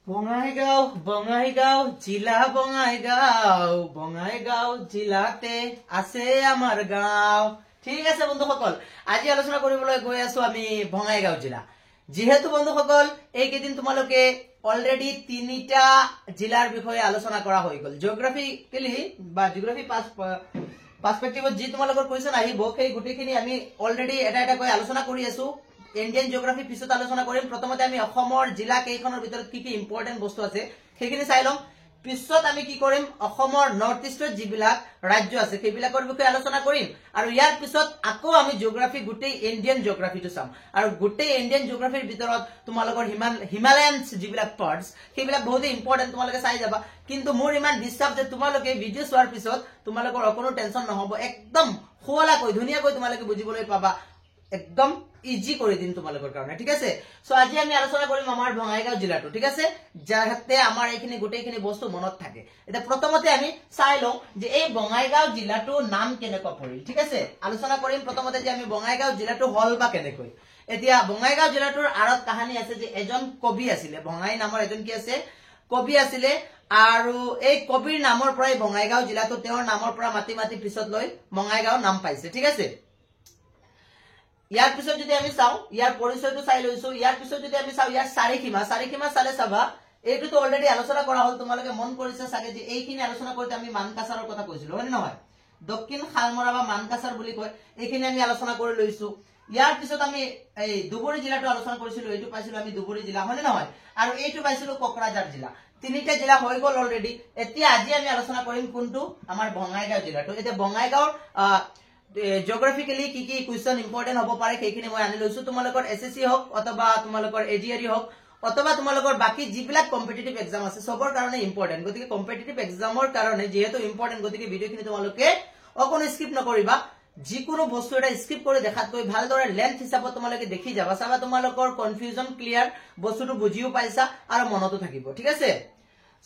বঙাইগাঁও জিলা বঙাইগাঁও জিলাতে আছে আমাৰ গাঁও। ঠিক আছে বন্ধুসকল, আজি আলোচনা কৰিবলৈ গৈ আছো আমি বঙাইগাঁও জিলা। যেহেতু বন্ধুসকল এইকেইদিন তোমালোকে অলৰেডি 3টা জিলাৰ বিষয়ে আলোচনা কৰা হৈ গল। জিঅগ্ৰাফিকেলি বা জিঅগ্ৰাফি পাৰ্সপেক্টিভত যি তোমালোকৰ কোৱেশ্চন আহিব সেই গোটেইখিনি আমি অলৰেডি এটা এটা কৈ আলোচনা কৰি আছো। ইন্ডিয়ান জিঅগ্ৰাফি পিছত আলোচনা কৰিম। প্ৰথমতে আমি অসমৰ জিলা কেইখনৰ ভিতৰত কি কি ইম্পৰ্টেন্ট বস্তু আছে সেইখিনি চাই লম। পিছত আমি কি কৰিম, অসমৰ নৰ্থ ইষ্টৰ যিবিলাক ৰাজ্য আছে সেইবিলাকৰ বিষয়ে আলোচনা কৰিম। আৰু ইয়াৰ পিছত আকৌ আমি জিঅগ্ৰাফি গোটেই ইন্ডিয়ান জিঅগ্ৰাফিটো চাম। আৰু গোটেই ইন্ডিয়ান জিঅগ্ৰাফিৰ ভিতৰত তোমালোকৰ হিমালয়ান যিবিলাক পাৰ্টস সেইবিলাক বহুতে ইম্পৰ্টেন্ট, তোমালোকে চাই যাবা। কিন্তু মোৰ ইমান বিশ্বাস যে তোমালোকে ভিডিঅ' চোৱাৰ পিছত তোমালোকৰ অকনো টেনচন নহব, একদম শুৱলাকৈ ধুনীয়াকৈ তোমালোকে বুজিবলৈ পাবা। একদম ইজি কৰি দিম তোমালোকৰ কাৰণে। ঠিক আছে, সো আজি আমি আলোচনা কৰিম আমাৰ বঙাইগাঁও জিলাটো। ঠিক আছে, যাতে আমাৰ এইখিনি গোটেইখিনি বস্তু মনত থাকে। এটা প্ৰথমতে আমি চাই লওঁ যে এই বঙাইগাঁও জিলাটো নাম কেনেকৈ পৰিল। ঠিক আছে, আলোচনা কৰিম প্ৰথমতে যে আমি বঙাইগাঁও জিলাটো হল বা কেনেকৈ। এতিয়া বঙাইগাঁও জিলাটোৰ আৰত কাহিনী আছে যে এজন কবি আছিলে, বঙাই নামৰ এজন কি আছে কবি আছিলে। আৰু এই কবিৰ নামৰ পৰাই বঙাইগাঁও জিলাটো তেওঁৰ নামৰ পৰা মাতি মাতি পিছত লৈ বঙাইগাঁও নাম পাইছে। ঠিক আছে, ইয়াৰ পিছত যদি আমি চাওঁ ইয়াৰ পৰিচয়টো চাই লৈছো। ইয়াৰ পিছত যদি আমি চাওঁ ইয়াৰ চাৰিসীমা চালে চাবা এইটোতো অলৰেডি আলোচনা কৰা হল। তোমালোকে মন কৰিছে চাগে যে এইখিনি আলোচনা কৰোঁতে আমি মানকাছাৰৰ কথা কৈছিলো, হয় নে নহয়? দক্ষিণ শালমৰা বা মানকাছাৰ বুলি কয়, এইখিনি আমি আলোচনা কৰি লৈছো। ইয়াৰ পিছত আমি এই ধুবুৰী জিলাটো আলোচনা কৰিছিলো, এইটো পাইছিলো আমি ধুবুৰী জিলা, হয় নে নহয়? আৰু এইটো পাইছিলো কোকৰাঝাৰ জিলা। 3টা জিলা হৈ গল অলৰেডি। এতিয়া আজি আমি আলোচনা কৰিম কোনটো, আমাৰ বঙাইগাঁও জিলাটো। এতিয়া বঙাইগাঁৱৰ জিঅগ্ৰাফিকেলি কি কি কুৱেশ্চন ইম্পৰ্টেন্ট হ'ব পাৰে সেইখিনি মই আনি লৈছো। তোমালোকৰ এসএসসি হওক অথবা তোমালোকৰ এডিআৰই হওক অথবা তোমালোকৰ বাকি যিবিলাক কম্পিটিটিভ এক্সাম আছে সবৰ কাৰণে ইম্পৰ্টেন্ট। গতিকে কম্পিটিটিভ এক্সামৰ কাৰণে যেহেতু ইম্পৰ্টেন্ট, গতিকে ভিডিঅ'খিনি তোমালোকে অকণো স্কিপ নকৰিবা। যিকোনো বস্তু এটা স্কিপ কৰি দেখাতকৈ ভালদৰে লেন্থ হিচাপত তোমালোকে দেখি যাবা, চাবা তোমালোকৰ কনফিউজন ক্লিয়াৰ, বস্তুটো বুজিও পাইছা আৰু মনতো থাকিব। ঠিক আছে,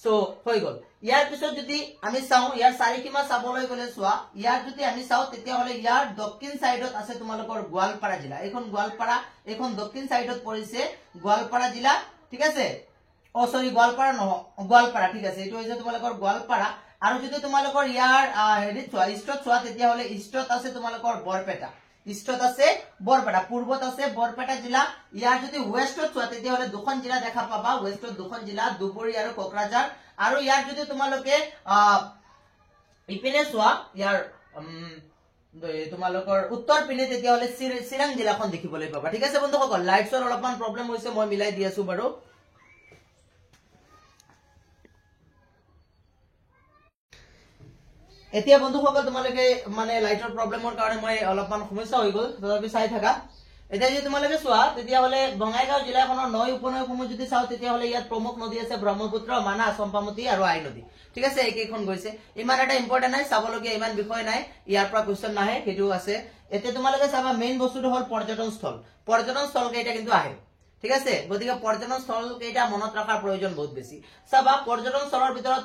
সো হৈ গল। ইয়াৰ পিছত যদি আমি চাওঁ ইয়াৰ চাৰিসীমা চাবলৈ গলে চোৱা, ইয়াৰ যদি আমি চাওঁ তেতিয়াহলে ইয়াৰ দক্ষিণ সাইডত আছে তোমালোকৰ গোৱালপাৰা জিলা। এইখন গোৱালপাৰা, এইখন দক্ষিণ সাইডত পৰিছে গোৱালপাৰা জিলা। ঠিক আছে, সৰি গোৱালপাৰা নহয়, গোৱালপাৰা। ঠিক আছে, এইটো হৈছে তোমালোকৰ গোৱালপাৰা। আৰু যদি তোমালোকৰ ইয়াৰ হেৰিত চোৱা, ইষ্টত চোৱা, তেতিয়াহলে ইষ্টত আছে তোমালোকৰ বৰপেটা। ইষ্টত আছে বৰপেটা, পূৰ্বত আছে বৰপেটা জিলা। ইয়াৰ যদি ৱেষ্টত চোৱা তেতিয়াহলে দুখন জিলা দেখা পাবা, ৱেষ্টত দুখন জিলা, ধুবুৰী আৰু কোকৰাঝাৰ। আৰু ইয়াৰ যদি তোমালোকে ইপিনে চোৱা, ইয়াৰ তোমালোকৰ উত্তৰ পিনে তেতিয়াহলে চিৰাং জিলাখন দেখিবলৈ পাবা। ঠিক আছে বন্ধুসকল, লাইটছৰ অলপমান প্ৰব্লেম হৈছে, মই মিলাই দি আছো বাৰু। এতিয়া বন্ধুসকল তোমালোকে মানে লাইটৰ প্ৰব্লেমৰ কাৰণে মই অলপমান সমস্যা হৈ গল, তথাপি চাই থাকা। এতিয়া যদি তোমালোকে চোৱা তেতিয়াহলে বঙাইগাঁও জিলাখনৰ নৈ উপনৈসমূহ যদি চাওঁ তেতিয়াহলে ইয়াত প্ৰমুখ নদী আছে ব্ৰহ্মপুত্ৰ, মানাহ, চম্পাৱতী আৰু আই নদী। ঠিক আছে, এইকেইখন গৈছে। ইমান এটা ইম্পৰ্টেন্ট নাই, চাবলগীয়া ইমান বিষয় নাই, ইয়াৰ পৰা কুৱেশ্চন নাহে, সেইটো আছে। এতিয়া তোমালোকে চাবা মেইন বস্তুটো হল পৰ্যটন স্থল। পৰ্যটন স্থল কেইটা কিন্তু আহে। ঠিক আছে, গতিকে পৰ্যটন স্থল কেইটা মনত ৰখাৰ প্ৰয়োজন বহুত বেছি। চাবা পৰ্যটন স্থলৰ ভিতৰত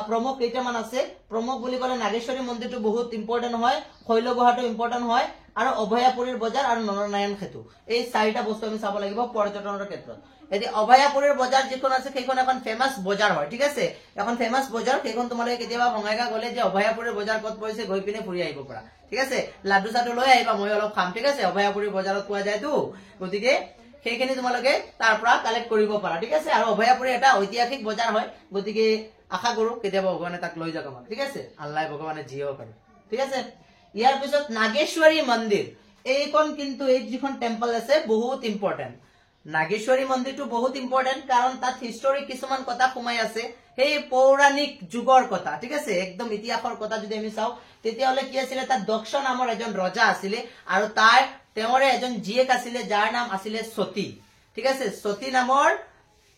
প্ৰমুখ কেইটামান আছে। প্ৰমুখ বুলি ক'লে নাগেশ্বৰী মন্দিৰটো বহুত ইম্পৰ্টেন্ট হয়, শৈলগুহাটো ইম্পৰ্টেন্ট হয়, আৰু অভয়াপুৰীৰ বজাৰ আৰু নৰনাৰায়ণ সেতু। এই 4টা বস্তু আমি চাব লাগিব পৰ্যটনৰ ক্ষেত্ৰত। এতিয়া অভয়াপুৰীৰ বজাৰ যিখন আছে সেইখন এখন ফেমাস বজাৰ হয়। ঠিক আছে, এখন ফেমাস বজাৰ, সেইখন তোমালোকে কেতিয়াবা বঙাইগাঁও গলে যে অভয়াপুৰীৰ বজাৰ ক'ত পৰিছে গৈ পিনে ফুৰি আহিব পাৰা। ঠিক আছে, লাড্ডু চাড্ডু লৈ আহিবা, মই অলপ খাম। ঠিক আছে, অভয়াপুৰীৰ বজাৰত পোৱা যায়তো, গতিকে সেইখিনি তোমালোকে তাৰ পৰা কালেক্ট কৰিব পাৰা। ঠিক আছে, আৰু অভয়াপুৰী এটা ঐতিহাসিক বজাৰ হয়, গতিকে আশা কৰো কেতিয়াবা ভগৱানে তাক লৈ যাওক আমাক। ঠিক আছে, আল্লাহ ভগৱানে যিও কৰে। ঠিক আছে, ইয়াৰ পিছত নাগেশ্বৰী মন্দিৰ, এইখন কিন্তু এই যিখন টেম্পল আছে বহুত ইম্পৰ্টেন্ট। নাগেশ্বৰী মন্দিৰটো বহুত ইম্পৰ্টেন্ট কাৰণ তাত হিষ্টৰিক কিছুমান কথা সোমাই আছে, সেই পৌৰাণিক যুগৰ কথা। ঠিক আছে, একদম ইতিহাসৰ কথা যদি আমি চাওঁ তেতিয়াহলে কি আছিলে, তাত দক্ষ নামৰ এজন ৰজা আছিলে আৰু তেওঁৰে এজন জীয়েক আছিলে যাৰ নাম আছিলে সতী। ঠিক আছে, সতী নামৰ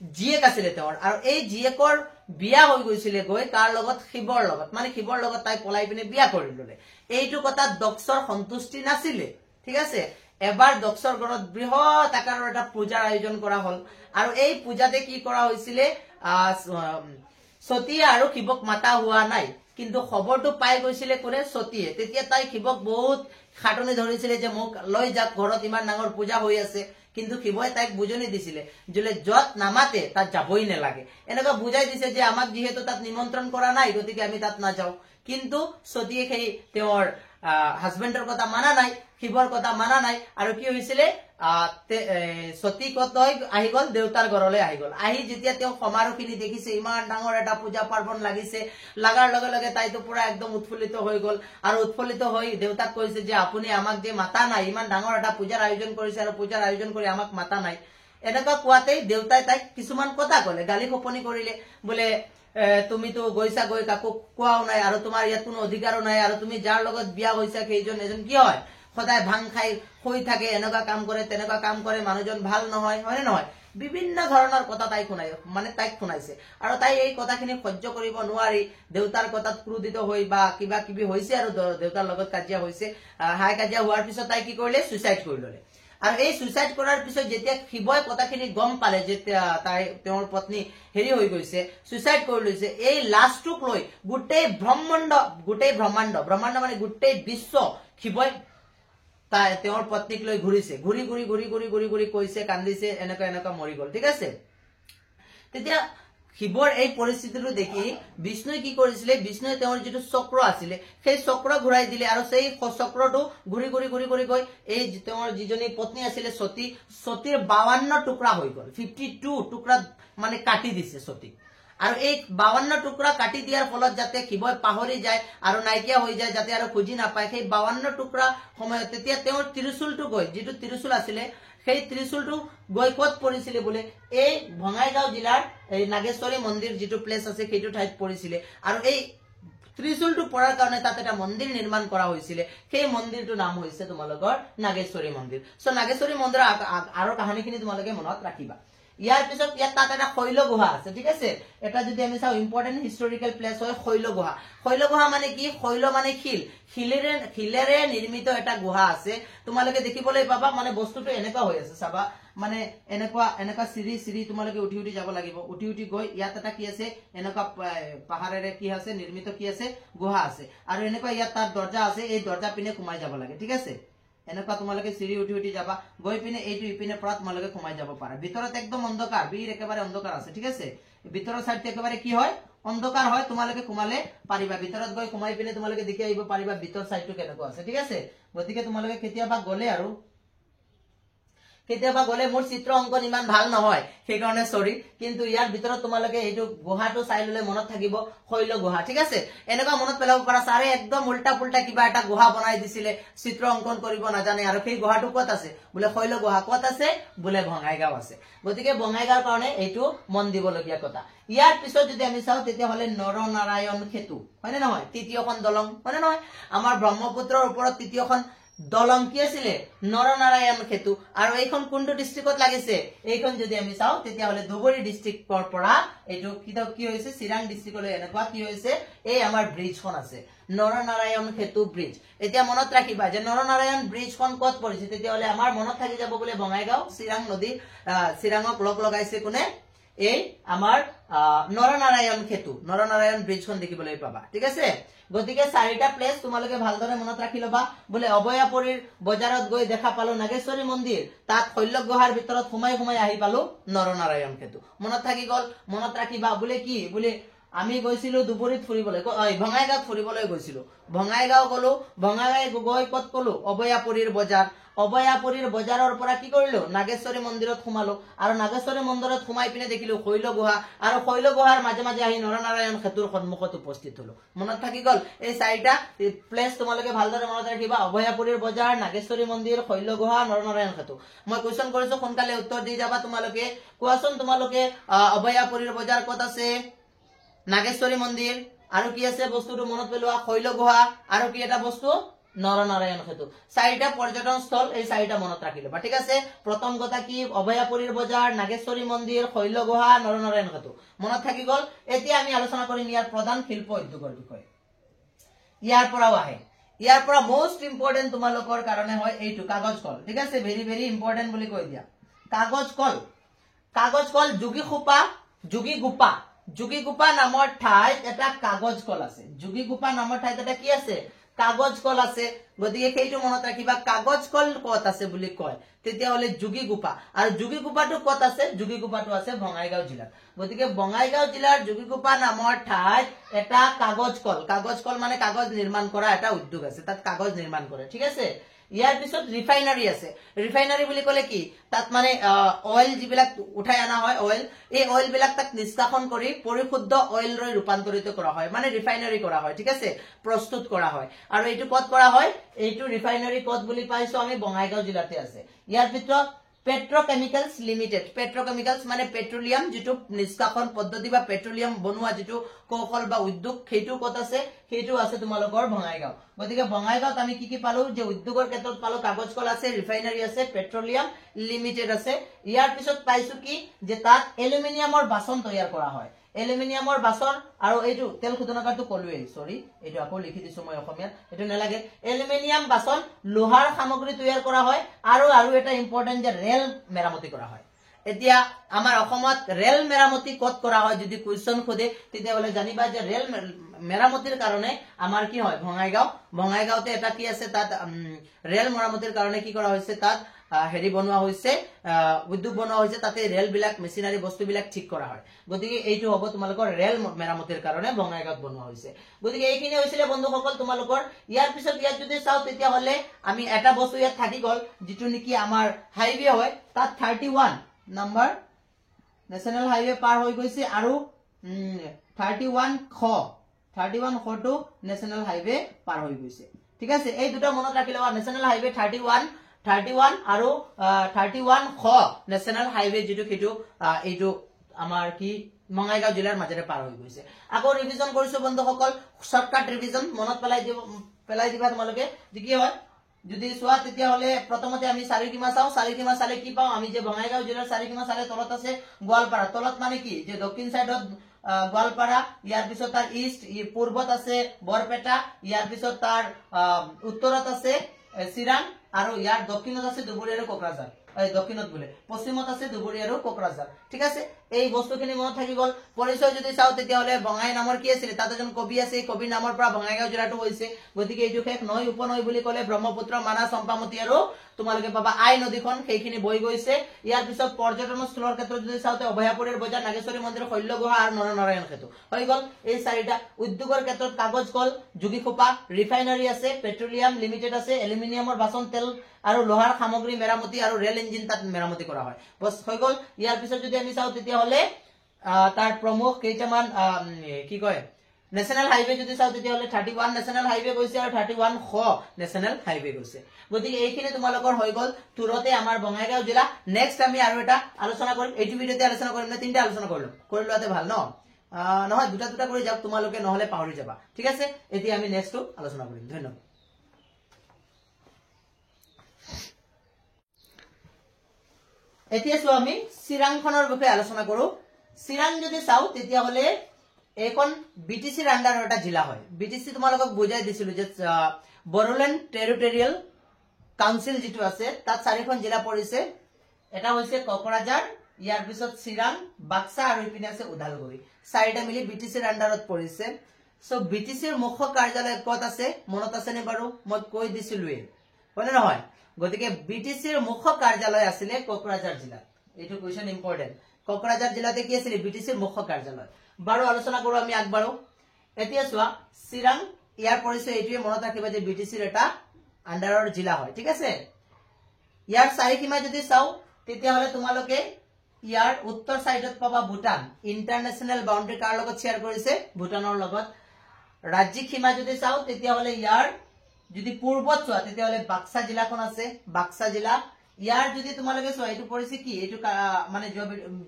জীয়েক আছিলে তেওঁৰ, আৰু এই জীয়েকৰ বিয়া হৈ গৈছিলে গৈ কাৰ লগত, শিৱৰ লগত। মানে শিৱৰ লগত তাই পলাই পিনে বিয়া কৰি ললে। এইটো কথাত দক্ষৰ সন্তুষ্টি নাছিলে। ঠিক আছে, এবাৰ দক্ষৰ ঘৰত বৃহৎ আকাৰৰ এটা পূজাৰ আয়োজন কৰা হল, আৰু এই পূজাতে কি কৰা হৈছিলে, সতী আৰু শিৱক মাতা হোৱা নাই, কিন্তু খবৰটো পাই গৈছিলে কোনে, সতীয়ে। তেতিয়া তাই শিৱক বহুত খাটনি ধৰিছিলে যে মোক লৈ যাক, ঘৰত ইমান ডাঙৰ পূজা হৈ আছে, কিন্তু শিৱই তাইক বুজনি দিছিলে যে যত নামাতে তাত যাবই নালাগে, এনেকুৱা বুজাই দিছে যে আমাক যিহেতু তাত নিমন্ত্ৰণ কৰা নাই গতিকে আমি তাত নাযাওঁ। কিন্তু সতীয়ে সেই তেওঁৰ হাজবেণ্ডৰ কথা মানা নাই, শিৱৰ কথা মানা নাই, আৰু কি হৈছিলে সতী কত আহি গল, দেউতাৰ ঘৰলৈ আহি গল। আহি যেতিয়া তেওঁ সমাৰোহখিনি দেখিছে, ইমান ডাঙৰ এটা পূজা পাৰ্বণ লাগিছে, লগাৰ লগে লগে তাইতো পুৰা একদম উৎফুল্লিত হৈ গল, আৰু উৎফুল্লিত হৈ দেউতাক কৈছে যে আপুনি আমাক যে মাতা নাই, ইমান ডাঙৰ এটা পূজাৰ আয়োজন কৰিছে আৰু পূজাৰ আয়োজন কৰি আমাক মাতা নাই। এনেকুৱা কোৱাতেই দেউতাই তাইক কিছুমান কথা কলে, গালি খপনি কৰিলে, বোলে তুমিতো গৈছা গৈ কাকো কোৱাও নাই, আৰু তোমাৰ ইয়াত কোনো অধিকাৰো নাই, আৰু তুমি যাৰ লগত বিয়া হৈছা সেইজন এজন কি হয়, সদায় ভাং খাই শুই থাকে, এনেকুৱা কাম কৰে তেনেকুৱা কাম কৰে, মানুহজন ভাল নহয়, হয়নে নহয়? বিভিন্ন ধৰণৰ কথা তাইক শুনাইছে, আৰু তাই এই কথাখিনি সহ্য কৰিব নোৱাৰি দেউতাৰ কথাত ক্ৰোধিত হৈ বা কিবা কিবি হৈছে, আৰু দেউতাৰ লগত কাজিয়া হৈছে, হাই কাজিয়া হোৱাৰ পিছত তাই কি কৰিলে, সুইচাইড কৰি ললে। আৰু এই সুইচাইড কৰাৰ পিছত যেতিয়া শিৱই কথাখিনি গম পালে যে তেওঁৰ পত্নী হেৰি হৈ গৈছে, সুইচাইড কৰি লৈছে, এই লাষ্টটোক লৈ গোটেই ব্ৰহ্মাণ্ড মানে গোটেই বিশ্ব শিৱই তেওঁৰ পত্নীক লৈ ঘূৰিছে, ঘূৰি ঘূৰি ঘূৰি ঘূৰি ঘূৰি ঘূৰি কৈছে, কান্দিছে, এনেকুৱা এনেকুৱা মৰি গল। ঠিক আছে, তেতিয়া শিৱৰ এই পৰিস্থিতিটো দেখি বিষ্ণুৱে কি কৰিছিলে, বিষ্ণুৱে তেওঁৰ যিটো চক্ৰ আছিলে সেই চক্ৰ ঘূৰাই দিলে, আৰু সেই চক্ৰটো ঘূৰি ঘূৰি ঘূৰি ঘূৰি গৈ এই তেওঁৰ যিজনী পত্নী আছিলে সতীৰ 52 টুকুৰা হৈ গল, 52 টুকুৰা মানে কাটি দিছে সতীক। আৰু এই 52 টুকুৰা কাটি দিয়াৰ ফলত যাতে শিৱই পাহৰি যায় আৰু নাইকিয়া হৈ যায়, যাতে আৰু খুজি নাপায়, সেই 52 টুকুৰা সময়ত তেতিয়া তেওঁৰ ত্ৰিশূলটো গৈ, যিটো ত্ৰিশূল আছিলে সেই ত্ৰিশূলটো গৈ কত পৰিছিলে বোলে, এই বঙাইগাঁও জিলাৰ এই নাগেশ্বৰী মন্দিৰ যিটো প্লেচ আছে সেইটো ঠাইত পৰিছিলে। আৰু এই ত্ৰিশূলটো পৰাৰ কাৰণে তাত এটা মন্দিৰ নিৰ্মাণ কৰা হৈছিলে, সেই মন্দিৰটোৰ নাম হৈছে তোমালোকৰ নাগেশ্বৰী মন্দিৰ। সো নাগেশ্বৰী মন্দিৰৰ আৰু কাহিনীখিনি তোমালোকে মনত ৰাখিবা। ইয়াৰ পিছত ইয়াত তাত এটা শৈল গুহা আছে। ঠিক আছে, এটা যদি আমি চাওঁ ইম্পৰ্টেন্ট হিষ্টৰিকেল প্লেচ হয় শৈল গুহা। শৈল গুহা মানে কি, শৈল মানে শিলেৰে নিৰ্মিত এটা গুহা আছে, তোমালোকে দেখিবলৈ পাবা। মানে বস্তুটো এনেকুৱা হৈ আছে, চাবা, মানে এনেকুৱা চিৰি তোমালোকে উঠি উঠি যাব লাগিব, উঠি উঠি গৈ ইয়াত এটা কি আছে, এনেকুৱা পাহাৰেৰে কি আছে নিৰ্মিত কি আছে, গুহা আছে, আৰু এনেকুৱা ইয়াত তাত দৰ্জা আছে, এই দৰ্জা পিনে সোমাই যাব লাগে। ঠিক আছে, এনেকুৱা তোমালোকে চিৰি উঠি উঠি যাবা, গৈ পিনে এইটো ইপিনে পৰা তোমালোকে সোমাই যাব পাৰা। ভিতৰত একদম অন্ধকাৰ, একেবাৰে অন্ধকাৰ আছে। ঠিক আছে, ভিতৰৰ চাইডটো একেবাৰে কি হয়, অন্ধকাৰ হয়, তোমালোকে সোমালে পাৰিবা, ভিতৰত গৈ সোমাই পিনে তোমালোকে দেখি আহিব পাৰিবা ভিতৰ চাইডটো কেনেকুৱা আছে। ঠিক আছে, গতিকে তোমালোকে কেতিয়াবা গলে মোৰ চিত্ৰ অংকন ইমান ভাল নহয়, সেইকাৰণে সৰি, কিন্তু ইয়াৰ ভিতৰত তোমালোকে এইটো গুহাটো চাই ললে মনত থাকিব শৈল গুহা। ঠিক আছে, এনেকুৱা মনত পেলাব পাৰা, ছাৰে একদম উল্টা পুল্টা কিবা এটা গুহা বনাই দিছিলে, চিত্ৰ অংকন কৰিব নাজানে, আৰু সেই গুহাটো কত আছে বোলে, শৈল গুহা কত আছে বোলে, বঙাইগাঁও আছে। গতিকে বঙাইগাঁৱৰ কাৰণে এইটো মন দিবলগীয়া কথা। ইয়াৰ পিছত যদি আমি চাওঁ তেতিয়াহলে নৰনাৰায়ণ সেতু, হয়নে নহয়, তৃতীয়খন দলং, হয়নে নহয়, আমাৰ ব্ৰহ্মপুত্ৰৰ ওপৰত তৃতীয়খন দলং কি আছিলে, নৰনাৰায়ণ সেতু। আৰু এইখন কোনটো ডিষ্ট্ৰিক্টত লাগিছে, এইখন যদি আমি চাওঁ তেতিয়াহলে ধুবুৰী ডিষ্ট্ৰিক্টৰ পৰা এইটো কি হৈছে, চিৰাং ডিষ্ট্ৰিক্টলৈ এনেকুৱা কি হৈছে, এই আমাৰ ব্ৰিজখন আছে, নৰনাৰায়ণ সেতু ব্ৰিজ। এতিয়া মনত ৰাখিবা যে নৰনাৰায়ণ ব্ৰিজখন কত পৰিছে, তেতিয়াহলে আমাৰ মনত থাকি যাব বোলে বঙাইগাঁও, চিৰাং নদী, চিৰাঙক লগাইছে কোনে, এই আমাৰ নৰনাৰায়ণ সেতু, নৰনাৰায়ণ ব্ৰিজখন দেখিবলৈ পাবা। ঠিক আছে, গতিকে 4টা প্লেচ তোমালোকে ভালদৰে মনত ৰাখি লবা। বোলে অভয়াপুৰীৰ বজাৰত গৈ দেখা পালো নাগেশ্বৰী মন্দিৰ, তাত শৈল গুহাৰ ভিতৰত সোমাই আহি পালো নৰনাৰায়ণ সেতু, মনত থাকি গল। মনত ৰাখিবা বোলে কি, বোলে আমি গৈছিলো ধুবুৰীত ফুৰিবলৈ, বঙাইগাঁৱত ফুৰিবলৈ গৈছিলো, বঙাইগাঁও গলো, বঙাইগাঁও গৈ কত গলো, অভয়াপুৰীৰ বজাৰ, অভয়াপুৰীৰ বজাৰৰ পৰা কি কৰিলো, নাগেশ্বৰী মন্দিৰত সোমালো, আৰু নাগেশ্বৰী মন্দিৰত সোমাই পিনে দেখিলো শৈল গুহা, আৰু শৈল গুহাৰ মাজে মাজে আহি নৰনাৰায়ণ সেতুৰ সন্মুখত উপস্থিত হলো। মনত থাকি গল, এই 4টা প্লেচ তোমালোকে ভালদৰে মনত ৰাখিবা, অভয়াপুৰীৰ বজাৰ, নাগেশ্বৰী মন্দিৰ, শৈল গুহা, নৰনাৰায়ণ সেতু। মই কুৱেশ্যন কৰিছো, সোনকালে উত্তৰ দি যাবা তোমালোকে। কোৱাচোন তোমালোকে, অভয়াপুৰীৰ বজাৰ কত আছে, নাগেশ্বৰী মন্দিৰ, আৰু কি আছে বস্তুটো মনত পেলোৱা, শৈল গুহা, আৰু কি এটা বস্তু, নৰনাৰায়ণ সেতু। 4টা পৰ্যটন স্থল, এই 4টা মনত ৰাখি লবা। ঠিক আছে, প্ৰথম কথা কি, অভয়াপুৰীৰ বজাৰ, নাগেশ্বৰী মন্দিৰ, শৈল গুহা, নৰনাৰায়ণ সেতু, মনত থাকি গল। এতিয়া আমি আলোচনা কৰিম ইয়াৰ প্ৰধান শিল্প উদ্যোগৰ বিষয়ে। ইয়াৰ পৰাও আহে, ইয়াৰ পৰা মোষ্ট ইম্পৰ্টেন্ট তোমালোকৰ কাৰণে হয় এইটো কাগজ কল। ঠিক আছে, ভেৰি ভেৰি ইম্পৰ্টেন্ট বুলি কৈ দিয়া, কাগজ কল। যোগীগোপা নামৰ ঠাইত এটা কাগজ কল আছে, যোগীগোপা নামৰ ঠাইত এটা কি আছে, কাগজ কল আছে গতিকে সেইটো মনত ৰাখিবা কাগজ কল কত আছে বুলি কয় তেতিয়া হলে যোগীগোপা আৰু যোগীগোপাটো কত আছে যোগীগোপাটো আছে বঙাইগাঁও জিলাত গতিকে বঙাইগাঁও জিলাৰ যোগীগোপা নামৰ ঠাইত এটা কাগজ কল মানে কাগজ নিৰ্মাণ কৰা এটা উদ্যোগ আছে তাত কাগজ নিৰ্মাণ কৰে ঠিক আছে ইয়াৰ পিছত ৰিফাইনাৰী আছে ৰিফাইনাৰী বুলি কলে কি তাত মানে অয়েল যিবিলাক উঠাই আনা হয় অয়েল এই অয়েল বিলাক তাক নিষ্কাশন কৰি পৰিশুদ্ধ অয়েল লৈ ৰূপান্তৰিত কৰা হয় মানে ৰিফাইনাৰী কৰা হয় ঠিক আছে প্ৰস্তুত কৰা হয় আৰু এইটো কত কৰা হয় এইটো ৰিফাইনাৰী কত বুলি পাইছো আমি বঙাইগাঁও জিলাতে আছে ইয়াৰ ভিতৰত পেট্ৰকেমিকেলছ লিমিটেড পেট্ৰকেমিকেলছ মানে পেট্ৰলিয়াম যেটো নিষ্কাশন পদ্ধতি বা পেট্ৰলিয়াম বনোৱা যেটো কৌশল বা উদ্যোগ সেইটো কত আছে সেইটো আছে তোমালোকৰ বঙাইগাঁও গতিকে বঙাইগাঁওত আমি কি পালো যে উদ্যোগৰ ক্ষেত্ৰত পালো কাগজ কল আছে ৰিফাইনাৰী আছে পেট্ৰলিয়াম লিমিটেড আছে ইয়াৰ পিছত পাইছো কি যে তাত এলুমিনিয়ামৰ বাচন তৈয়াৰ কৰা হয় এলুমিনিয়ামৰ বাচন আৰু এইটো তেল শোধনাগাৰটো কলোৱেই সৰি এইটো আকৌ লিখি দিছো মই অসমীয়াত এইটো নালাগে এলুমিনিয়াম বাচন লোহাৰ সামগ্ৰী তৈয়াৰ কৰা হয় আৰু এটা ইম্পৰ্টেন্ট যে ৰেল মেৰামতি কৰা হয় এতিয়া আমাৰ অসমত ৰেল মেৰামতি কত কৰা হয় যদি কোৱেশ্চন খুদে তেতিয়া হলে জানিবা যে ৰেল মেৰামতিৰ কাৰণে আমাৰ কি হয় বঙাইগাঁওতে এটা কি আছে তাত ৰেল মেৰামতিৰ কাৰণে কি কৰা হৈছে তাত হেৰি বনোৱা হৈছে উদ্যোগ বনোৱা হৈছে তাতে ৰেল বিলাক মেচিনাৰী বস্তু বিলাক ঠিক কৰা হয় গতিকে এইটো হ'ব তোমালোকৰ ৰেল মেৰামতিৰ কাৰণে বঙাইগাঁওত বনোৱা হৈছে গতিকে এইখিনি হৈছিলে বন্ধুসকল তোমালোকৰ ইয়াৰ পিছত ইয়াত যদি চাও তেতিয়া হলে আমি এটা বস্তু ইয়াত থাকি গল যেটো নেকি আমাৰ হাইৱে হয় তাত 31 নম্বৰ নেশনাল হাইৱে পাৰ হৈ গৈছে আৰু 31 খটো নেশনাল হাইৱে পাৰ হৈ গৈছে ঠিক আছে এই দুটা মনত ৰাখি লবা নেশনাল হাইৱে 31 আৰু 31 খ নেশনাল হাইৱে যেটো কিটো এইটো আমাৰ কি বঙাইগাঁও জিলাৰ মাজেৰে পাৰ হৈ গৈছে আকৌ ৰিভিজন কৰিছো বন্ধুসকল শৰ্টকাট ৰিভিজন মনত পেলাই দিবা তোমালোকে কি হয় যদি সোৱা তেতিয়া হলে প্ৰথমতে আমি চাৰিকিমা চালে কি পাও আমি যে বঙাইগাঁও জিলাৰ চাৰিকিমা চালে তলত আছে গোৱালপাৰা তলত মানে কি যে দক্ষিণ সাইডত গোৱালপাৰা ইয়াৰ পিছত তাৰ ইষ্ট পূৰ্বত আছে বৰপেটা ইয়াৰ পিছত তাৰ উত্তৰত আছে চিৰাং আৰু ইয়াৰ দক্ষিণত আছে ধুবুৰী আৰু কোকৰাঝাৰ দক্ষিণত বোলে পশ্চিমত আছে ধুবুৰী আৰু কোকৰাঝাৰ ঠিক আছে এই বস্তুখিনি মনত থাকি গল পৰিচয় যদি চাও তেতিয়া হলে বঙাই নামৰ কি আছিল তাত এজন কবি আছে কবি নামৰ পৰা বঙাইগাঁও জিলাটো হৈছে গতিকে এইটো শেষ নৈ উপনৈ বুলি কলে ব্ৰহ্মপুত্ৰ মানা চম্পামতি আৰু তোমালোকে পাবা আই নদীখন সেইখিনি বৈ গৈছে ইয়াৰ পিছত পৰ্যটনস্থলৰ ক্ষেত্ৰত যদি চাওতে অভয়াপুৰীৰ বজাৰ নাগেশ্বৰী মন্দিৰ শৈলগুহা আৰু নৰনাৰায়ণ সেতু হৈ গল এই চাৰিটা উদ্যোগৰ ক্ষেত্ৰত কাগজ কল যোগীখোপা ৰিফাইনাৰী আছে পেট্ৰলিয়াম লিমিটেড আছে এলুমিনিয়ামৰ বাচন তেল আৰু লোহাৰ সামগ্ৰী মেৰামতি আৰু ৰেল ইঞ্জিন তাত মেৰামতি কৰা হয় বস হৈ গল ইয়াৰ পিছত যদি আমি চাও তেতিয়া হলে তাৰ প্ৰমুখ কেইটামান কি কয় নেশনাল হাইৱে যদি চাও তেতিয়া হলে 31 নেশনাল হাইৱে গৈছে আৰু 31 খ নেশনাল হাইৱে গৈছে গতিকে এইখিনি তোমালোকৰ হৈ গল তুৰতে আমাৰ বঙাইগাঁও জিলা নেক্সট আমি আৰু এটা আলোচনা কৰিম এইটো ভিডিওতে আলোচনা কৰিম না তিনটা আলোচনা কৰি লোৱাতে ভাল ন নহয় দুটা কৰি যাওক তোমালোকে নহলে পাহৰি যাবা ঠিক আছে এতিয়া আমি নেক্সটটো আলোচনা কৰিম ধন্যবাদ এতিয়া সো আমি চিৰাংখনৰ বিষয়ে আলোচনা কৰো চিৰাং যদি চাও তেতিয়া হলে এখন বিটিসিৰ আন্ডাৰৰ এটা জিলা হয় বিটিসি তোমালোকক বুজাই দিছিলো যে বড়োলেণ্ড টেৰিটৰিয়েল কাউন্সিল যেটো আছে তাত চাৰিখন জিলা পৰিছে এটা হৈছে কোকৰাঝাৰ ইয়াৰ পিছত চিৰাং বাক্সা আৰু ইপিনে আছে উদালগুৰি চাৰিটা মিলি বিটিসিৰ আন্ডাৰত পৰিছে সো বিটিসিৰ মুখ্য কাৰ্যালয় কত আছে মনত আছে নে বাৰু মই কৈ দিছিলোৱে হয়নে নহয় গতিকে বিটিসিৰ মুখ্য কাৰ্যালয় আছিল কোকৰাঝাৰ জিলাত এইটো কোৱেশ্চন ইম্পৰ্টেন্ট কোকৰাঝাৰ জিলাতে কি আছিল বিটিসিৰ মুখ্য কাৰ্যালয় বাৰো আলোচনা কৰো আমি আগবাৰো এতিয়া সোৱা চিৰাং ইয়াৰ পৰিচয় এইটোৱে মনত ৰাখিবা যে বিটিসিৰ এটা আন্ডাৰৰ জিলা হয় ঠিক আছে ইয়াৰ চাৰিসীমা যদি চাও তেতিয়া হলে তোমালোকে ইয়াৰ উত্তৰ সাইডত পাবা ভুটান ইন্টাৰনেশনাল বাউন্ডাৰী কাৰ লগত শেয়াৰ কৰিছে ভুটানৰ লগত ৰাজ্যিক সীমা যদি চাও তেতিয়া হলে ইয়াৰ যদি পূৰ্বত চোৱা তেতিয়া হলে বাক্সা জিলাখন আছে বাক্সা জিলা ইয়াৰ যদি তোমালোকে চোৱা এইটো পৰিছে কি এইটো মানে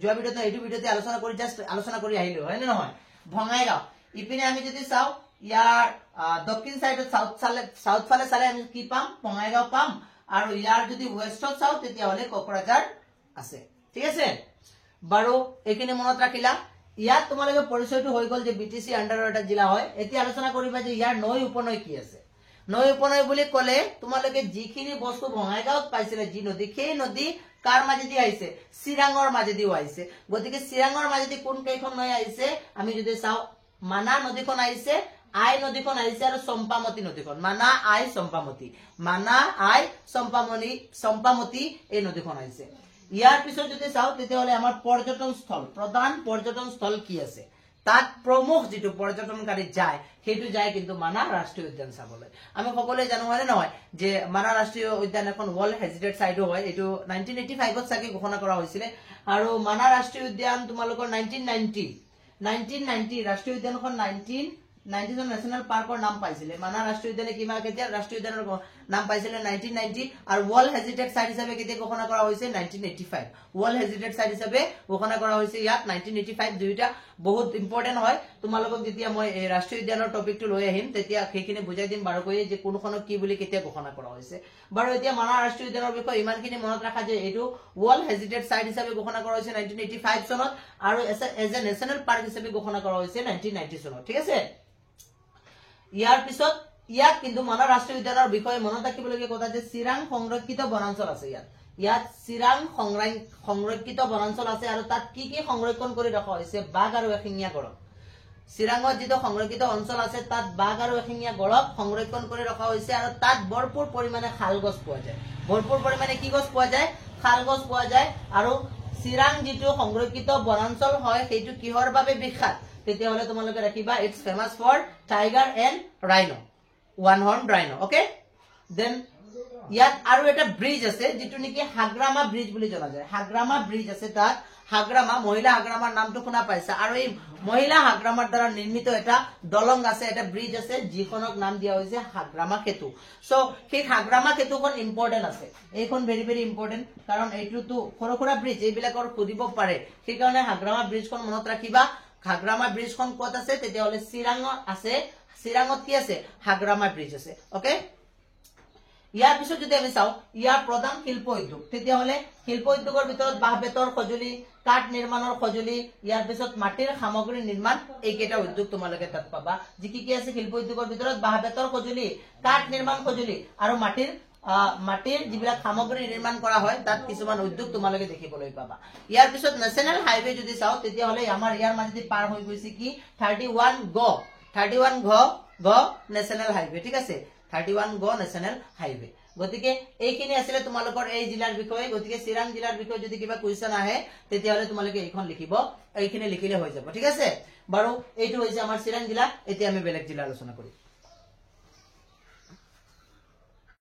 জয় ভিডিওতে এইটো ভিডিওতে আলোচনা কৰি আহিলো হয় নে নহয় বঙাইগাঁও ইপিনে আমি যদি চাও ইয়াৰ দক্ষিণ সাইডত সাউথ ফালে চালে আমি কি পাম বঙাইগাঁও পাম আৰু ইয়াৰ যদি ওয়েষ্টত চাও তেতিয়া হলে কোকৰাঝাৰ আছে ঠিক আছে বাৰু এইখিনি মনত ৰাখিলা ইয়াত তোমালোকে পৰিচয়টো হৈ গল যে বিটিসি আন্ডাৰৰ এটা জিলা হয় এতিয়া আলোচনা কৰিবা যে ইয়াৰ নৈ উপনৈ কি আছে নৈ উপনৈ বুলি কলে তোমালোকে যিখিনি বস্তু বঙাইগাঁৱত পাইছিলে যি নদী সেই নদী কাৰ মাজেদি আহিছে চিৰাঙৰ মাজেদিও আহিছে গতিকে চিৰাঙৰ মাজেদি কোন কেইখন নৈ আহিছে আমি যদি চাও মানা নদীখন আহিছে আই নদীখন আহিছে আৰু চম্পামতি নদীখন, মানা আই চম্পামতি, মানা আই চম্পামতি এই নদীখন আহিছে। ইয়াৰ পিছত যদি চাও তেতিয়াহলে আমাৰ পৰ্যটন স্থল, প্ৰধান পৰ্যটন স্থল কি আছে, তাত প্ৰমুখ যিটো পৰ্যটনকাৰী যায় সেইটো যায় কিন্তু মানাহ ৰাষ্ট্ৰীয় উদ্যান চাবলৈ। আমি সকলোৱে জানো হয় নহয় যে মানাহ ৰাষ্ট্ৰীয় উদ্যান এখন ৱৰ্ল্ড হেৰিটেজ সাইটো হয়, এইটো 1985ত চাগে ঘোষণা কৰা হৈছিলে। আৰু মানাহ ৰাষ্ট্ৰীয় উদ্যান তোমালোকৰ 1990 ৰাষ্ট্ৰীয় উদ্যানখন 1990 জন নেশ্যনেল পাৰ্কৰ নাম পাইছিলে। মানাহ ৰাষ্ট্ৰীয় উদ্যানে কিমান কেতিয়া ৰাষ্ট্ৰীয় উদ্যানৰ নাম পাইছিলে 1990, আৰু ৱৰ্ল্ড হেৰিটেজ সাইট হিচাপে কেতিয়া ঘোষণা কৰা হৈছে 1985। ৱৰ্ল্ড হেৰিটেজ সাইট হিচাপে ঘোষণা কৰা হৈছে ইয়াত 1985। দুইটা বহুত ইম্পৰ্টেন্ট হয়, তোমালোকক যেতিয়া মই এই ৰাষ্ট্ৰীয় উদ্যানৰ টপিকটো লৈ আহিম তেতিয়া সেইখিনি বুজাই দিম বাৰুকৈ যে কোনখনক কি বুলি কেতিয়া ঘোষণা কৰা হৈছে। বাৰু এতিয়া মানাহ ৰাষ্ট্ৰীয় উদ্যানৰ বিষয়ে ইমানখিনি মনত ৰাখা যে এইটো ৱৰ্ল্ড হেৰিটেজ সাইট হিচাপে ঘোষণা কৰা হৈছে 1985 চনত, আৰু এজ এ নেশ্যনেল পাৰ্ক হিচাপে ঘোষণা কৰা হৈছে 1990 চনত। ঠিক আছে, ইয়াৰ পিছত ইয়াত কিন্তু মানাহ ৰাষ্ট্ৰীয় উদ্যানৰ বিষয়ে মনত ৰাখিবলগীয়া কথা যে চিৰাং সংৰক্ষিত বনাঞ্চল আছে। ইয়াত চিৰাং সংৰক্ষিত বনাঞ্চল আছে, আৰু তাত কি কি সংৰক্ষণ কৰি ৰখা হৈছে, বাঘ আৰু এশিঙীয়া গড়। চিৰাঙত যিটো সংৰক্ষিত অঞ্চল আছে তাত বাঘ আৰু এশিঙীয়া গড়ক সংৰক্ষণ কৰি ৰখা হৈছে, আৰু তাত ভৰপূৰ পৰিমাণে শাল গছ পোৱা যায়। ভৰপূৰ পৰিমাণে কি গছ পোৱা যায়, শাল গছ পোৱা যায়। আৰু চিৰাং যিটো সংৰক্ষিত বনাঞ্চল হয় সেইটো কিহৰ বাবে বিখ্যাত, তেতিয়াহলে তোমালোকে ৰাখিবা it's famous for tiger and rhino, one horn rhino. Okay, then ইয়াত আৰু এটা ব্ৰিজ আছে যিটো নেকি হাগ্ৰামা ব্ৰিজ বুলি জনা যায়। হাগ্ৰামা ব্ৰিজ আছে তাত, হাগ্ৰামা মহিলা হাগ্ৰামাৰ নামটো শুনা পাইছা, আৰু এই মহিলা হাগ্ৰামাৰ দ্বাৰা নিৰ্মিত এটা দলং আছে, এটা ব্ৰিজ আছে যিখনক নাম দিয়া হৈছে হাগ্ৰামা সেতু। সো সেই হাগ্ৰামা সেতুখন ইম্পৰ্টেন্ট আছে, এইখন ভেৰি ভেৰি ইম্পৰ্টেন্ট, কাৰণ এইটোতো সৰু সুৰা ব্ৰিজ এইবিলাকৰ সুধিব পাৰে, সেইকাৰণে হাগ্ৰামা ব্ৰিজখন মনত ৰাখিবা। হাগ্ৰামা ব্ৰিজখন ক'ত আছে, তেতিয়াহলে চিৰাঙত আছে। চিৰাঙত কি আছে, হাগ্ৰামা ব্ৰিজ আছে। ওকে, ইয়াৰ পিছত যদি আমি চাও ইয়াৰ প্ৰধান শিল্প উদ্যোগ, তেতিয়াহলে শিল্প উদ্যোগৰ ভিতৰত বাঁহ বেতৰ সঁজুলি, কাঠ নিৰ্মাণৰ সঁজুলি, ইয়াৰ পিছত মাটিৰ সামগ্ৰী নিৰ্মাণ, এইকেইটা উদ্যোগ তোমালোকে তাত পাবা। যি কি আছে শিল্প উদ্যোগৰ ভিতৰত বাঁহ বেতৰ সঁজুলি, কাঠ নিৰ্মাণ সঁজুলি আৰু মাটিৰ যিবিলাক সামগ্ৰী নিৰ্মাণ কৰা হয় তাত কিছুমান উদ্যোগ তোমালোকে দেখিবলৈ পাবা। ইয়াৰ পিছত নেশ্যনেল হাইৱে যদি চাও তেতিয়াহলে আমাৰ ইয়াৰ মাজেদি পাৰ হৈ গৈছে কি 31 গ নেশ্যনেল হাইৱে। ঠিক আছে, 31 গ নেশ্যনেল হাইৱে। গতিকে এইখিনি আছিলে তোমালোকৰ এই জিলাৰ বিষয়ে। গতিকে চিৰাং জিলাৰ বিষয়ে যদি কিবা কুৱেশ্যন আহে তেতিয়াহলে তোমালোকে এইখন লিখিব, এইখিনি লিখিলে হৈ যাব। ঠিক আছে, বাৰু এইটো হৈছে আমাৰ চিৰাং জিলা। এতিয়া আমি বেলেগ জিলা আলোচনা কৰিম।